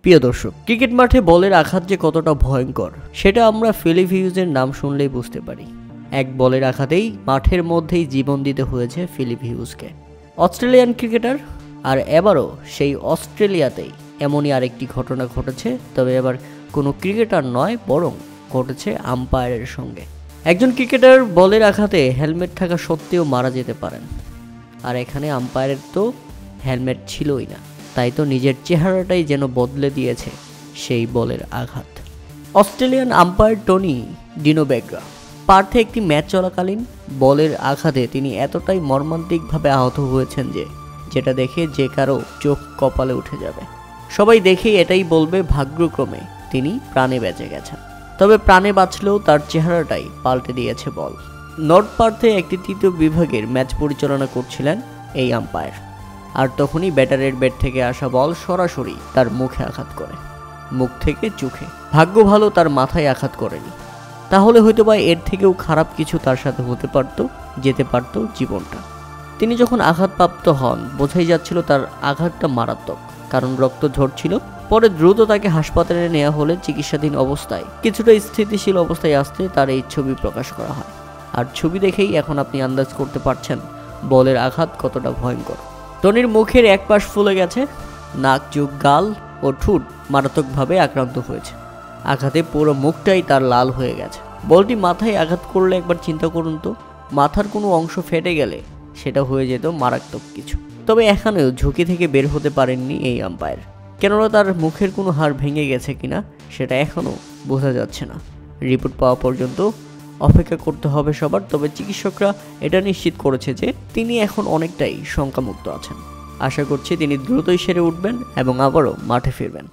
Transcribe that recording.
প্রিয় দর্শক, ক্রিকেট মাঠে বলের আঘাত যে কতটা ভয়ঙ্কর সেটা আমরা ফিলিপ হিউজের নাম শুনলেই বুঝতে পারি। এক বলের আঘাতেই মাঠের মধ্যেই জীবন দিতে হয়েছে ফিলিপ হিউজকে। অস্ট্রেলিয়ান ক্রিকেটার, আর এবারও সেই অস্ট্রেলিয়াতেই এমনই আরেকটি ঘটনা ঘটেছে। তবে এবার কোনো ক্রিকেটার নয়, বরং ঘটেছে আম্পায়ারের সঙ্গে। একজন ক্রিকেটার বলের আঘাতে হেলমেট থাকা সত্ত্বেও মারা যেতে পারেন, আর এখানে আম্পায়ারের তো হেলমেট ছিলই না, তাই তো নিজের চেহারাটাই যেন বদলে দিয়েছে সেই বলের আঘাত। অস্ট্রেলিয়ান আম্পায়ার টনি ডিনোবেগ্রা পার্থে একটি ম্যাচ চলাকালীন বলের আঘাতে তিনি এতটাই মর্মান্তিকভাবে আহত হয়েছেন যেটা দেখে যে কারো চোখ কপালে উঠে যাবে। সবাই দেখেই এটাই বলবে ভাগ্যক্রমে তিনি প্রাণে বেঁচে গেছেন। তবে প্রাণে বাঁচলেও তার চেহারাটাই পাল্টে দিয়েছে বল। নর্থ পার্থে একটি তৃতীয় বিভাগের ম্যাচ পরিচালনা করছিলেন এই আম্পায়ার, আর তখনই ব্যাটারের ব্যাট থেকে আসা বল সরাসরি তার মুখে আঘাত করে, মুখ থেকে চোখে। ভাগ্য ভালো তার মাথায় আঘাত করেনি, তাহলে হয়তোবা এর থেকেও খারাপ কিছু তার সাথে হতে পারত, যেতে পারত জীবনটা। তিনি যখন আঘাতপ্রাপ্ত হন বোঝাই যাচ্ছিল তার আঘাতটা মারাত্মক, কারণ রক্ত ঝরছিল। পরে দ্রুত তাকে হাসপাতালে নেওয়া হলে চিকিৎসাধীন অবস্থায় কিছুটা স্থিতিশীল অবস্থায় আসতে তার এই ছবি প্রকাশ করা হয়। আর ছবি দেখেই এখন আপনি আন্দাজ করতে পারছেন বলের আঘাত কতটা ভয়ঙ্কর। টনির মুখের এক পাশ ফুলে গেছে, নাক, চোখ, গাল ও ঠোঁট মারাত্মকভাবে আক্রান্ত হয়েছে। আঘাতে পুরো মুখটাই তার লাল হয়ে গেছে। বলটি মাথায় আঘাত করলে একবার চিন্তা করুন তো, মাথার কোনো অংশ ফেটে গেলে সেটা হয়ে যেত মারাত্মক কিছু। তবে এখানেও ঝুঁকি থেকে বের হতে পারেননি এই আম্পায়ার, কেননা তার মুখের কোনো হাড় ভেঙে গেছে কিনা সেটা এখনও বোঝা যাচ্ছে না। রিপোর্ট পাওয়া পর্যন্ত অপেক্ষা করতে হবে সবার। তবে চিকিৎসকরা এটা নিশ্চিত করেছে যে তিনি এখন অনেকটাই শঙ্কামুক্ত আছেন। আশা করছি তিনি দ্রুতই সেরে উঠবেন এবং আবারও মাঠে ফিরবেন।